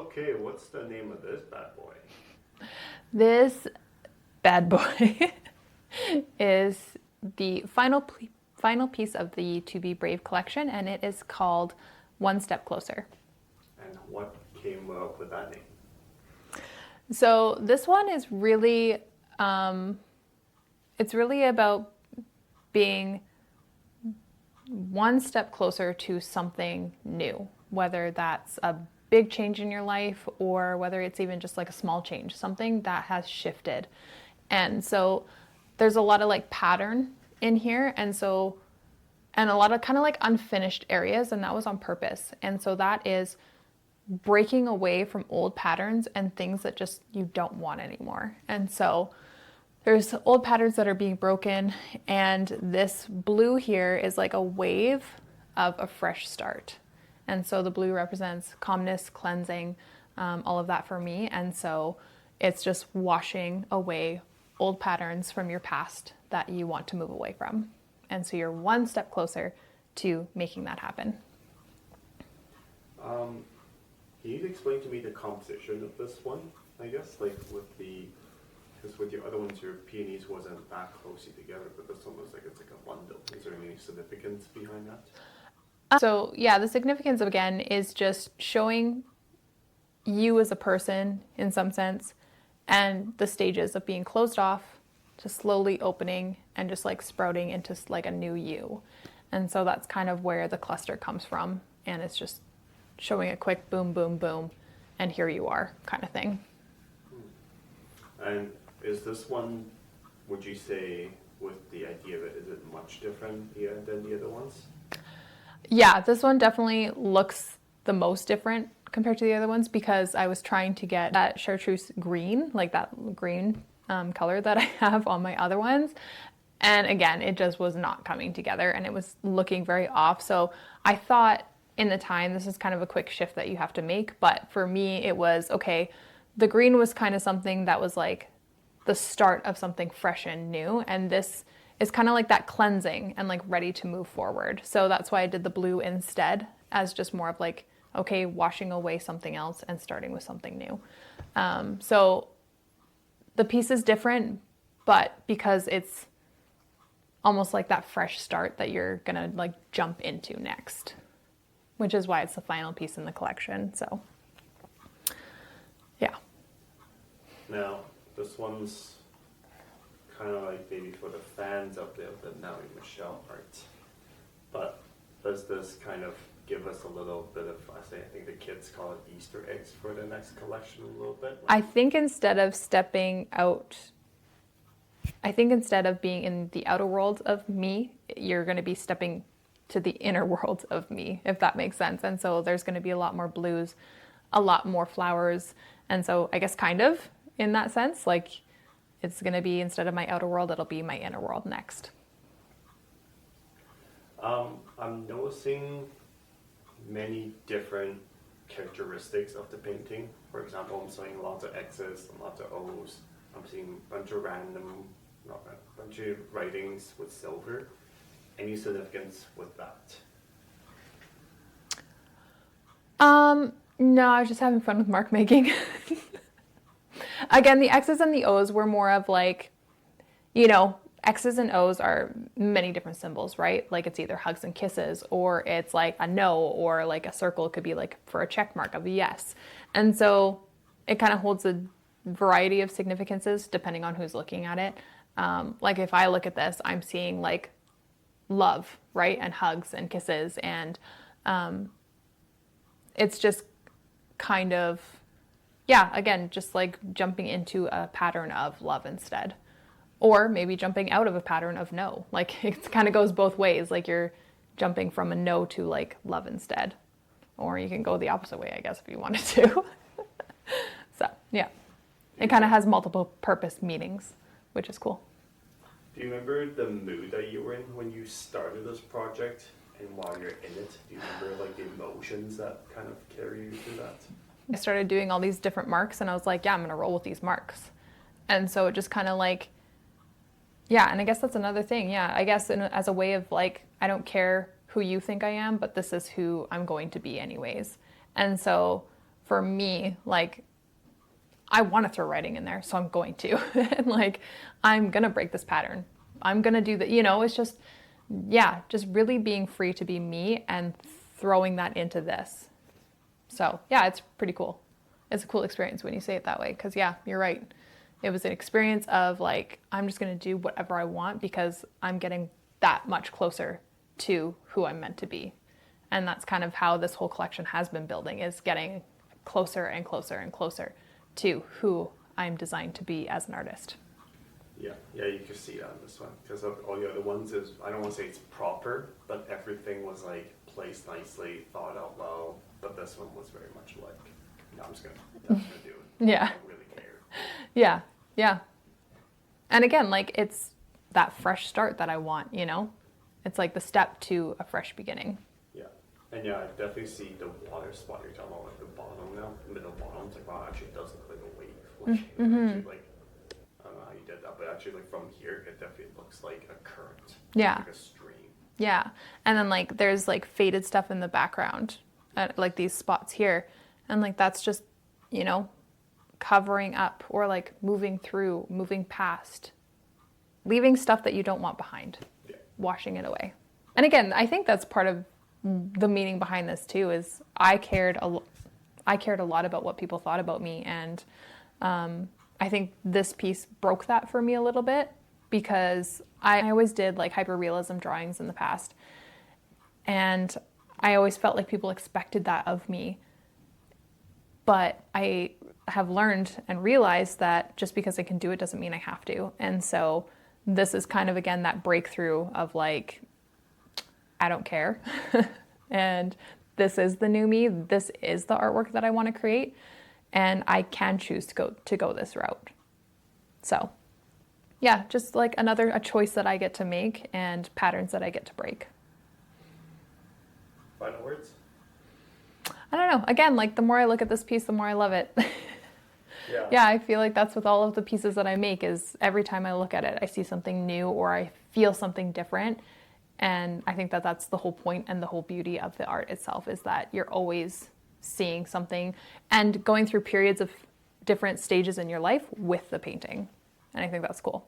Okay, what's the name of this bad boy? This bad boy is the final piece of the To Be Brave collection, and it is called One Step Closer. And what came up with that name? So this one is really, it's really about being one step closer to something new, whether that's a big change in your life or whether it's even just like a small change, something that has shifted. And so there's a lot of like pattern in here. And a lot of kind of like unfinished areas, and that was on purpose. And so that is breaking away from old patterns and things that just you don't want anymore. And so there's old patterns that are being broken, and this blue here is like a wave of a fresh start. And so the blue represents calmness, cleansing, all of that for me. And so it's just washing away old patterns from your past that you want to move away from. And so you're one step closer to making that happen. Can you explain to me the composition of this one? I guess because with your other ones, your peonies wasn't that closely together, but this one was like it's like a bundle. Is there any significance behind that? So yeah, the significance again is just showing you as a person in some sense, and the stages of being closed off to slowly opening and just like sprouting into like a new you. And so that's kind of where the cluster comes from, and it's just showing a quick boom, boom, boom, and here you are kind of thing. And is this one, would you say, with the idea of it, is it much different than the other ones? Yeah, this one definitely looks the most different compared to the other ones because I was trying to get that chartreuse green, like that green color that I have on my other ones. And again, it just was not coming together and it was looking very off. So I thought in the time, this is kind of a quick shift that you have to make. But for me, it was, okay, the green was kind of something that was like the start of something fresh and new. And this is kind of like that cleansing and like ready to move forward. So that's why I did the blue instead as just more of like, okay, washing away something else and starting with something new. So the piece is different, but because it's almost like that fresh start that you're gonna like jump into next, which is why it's the final piece in the collection. So yeah. Now, this one's kind of like maybe for the fans out there of the Now Michelle art. But does this kind of give us a little bit of, I think the kids call it Easter eggs for the next collection a little bit? I think instead of stepping out, I think instead of being in the outer world of me, you're going to be stepping to the inner world of me, if that makes sense. And so there's going to be a lot more blues, a lot more flowers. And so I guess kind of in that sense, like it's going to be instead of my outer world, it'll be my inner world next. I'm noticing many different characteristics of the painting. For example, I'm seeing lots of X's and lots of O's. I'm seeing a bunch of bunch of writings with silver. Any significance with that? No, I was just having fun with mark making. Again, the X's and the O's were more of like, X's and O's are many different symbols, right? Like it's either hugs and kisses, or it's like a no, or like a circle could be like for a check mark of a yes. And so it kind of holds a variety of significances depending on who's looking at it. Like if I look at this, I'm seeing like love, right? And hugs and kisses. And it's just kind of, yeah, again, just like jumping into a pattern of love instead. Or maybe jumping out of a pattern of no. Like it kind of goes both ways. Like you're jumping from a no to like love instead. Or you can go the opposite way, I guess, if you wanted to. So, yeah. It kind of has multiple purpose meanings, which is cool. Do you remember the mood that you were in when you started this project? And while you're in it, do you remember like the emotions that kind of carry you through that? I started doing all these different marks and I was like, yeah, I'm going to roll with these marks. And so it just kind of like, yeah, and I guess that's another thing. Yeah, I guess as a way of like, I don't care who you think I am, but this is who I'm going to be anyways. And so for me, like, I want to throw writing in there, so I'm going to. And like, I'm going to break this pattern. I'm going to do that. It's just, yeah, just really being free to be me and throwing that into this. So yeah, it's pretty cool. It's a cool experience when you say it that way, because yeah, you're right. It was an experience of like, I'm just going to do whatever I want because I'm getting that much closer to who I'm meant to be. And that's kind of how this whole collection has been building, is getting closer and closer and closer to who I'm designed to be as an artist. Yeah, you can see that on this one, because all the other ones is, I don't want to say it's proper, but everything was like placed nicely, thought out well, but this one was very much like, no, I'm just gonna do it. Yeah. I don't really care. Yeah. And again, like, it's that fresh start that I want, It's like the step to a fresh beginning. Yeah. And yeah, I definitely see the water spot you're talking about, like the bottom now, middle bottom. It's like, wow, actually it does look like a wave. Actually, like, I don't know how you did that, but actually, like, from here, it definitely looks like a current. Yeah. Like a stream. Yeah. And then, like, there's, like, faded stuff in the background, like these spots here. And, like, that's just, covering up or, like, moving through, moving past, leaving stuff that you don't want behind, washing it away. And again, I think that's part of the meaning behind this, too, is I cared a lot about what people thought about me. And I think this piece broke that for me a little bit, because I always did like hyperrealism drawings in the past. And I always felt like people expected that of me. But I have learned and realized that just because I can do it doesn't mean I have to. And so this is kind of, again, that breakthrough of like, I don't care. And this is the new me. This is the artwork that I want to create. And I can choose to go this route. So yeah, just like a choice that I get to make and patterns that I get to break. Final words? I don't know. Again, like, the more I look at this piece, the more I love it. Yeah. Yeah, I feel like that's with all of the pieces that I make, is every time I look at it, I see something new or I feel something different. And I think that that's the whole point and the whole beauty of the art itself, is that you're always seeing something and going through periods of different stages in your life with the painting. And I think that's cool.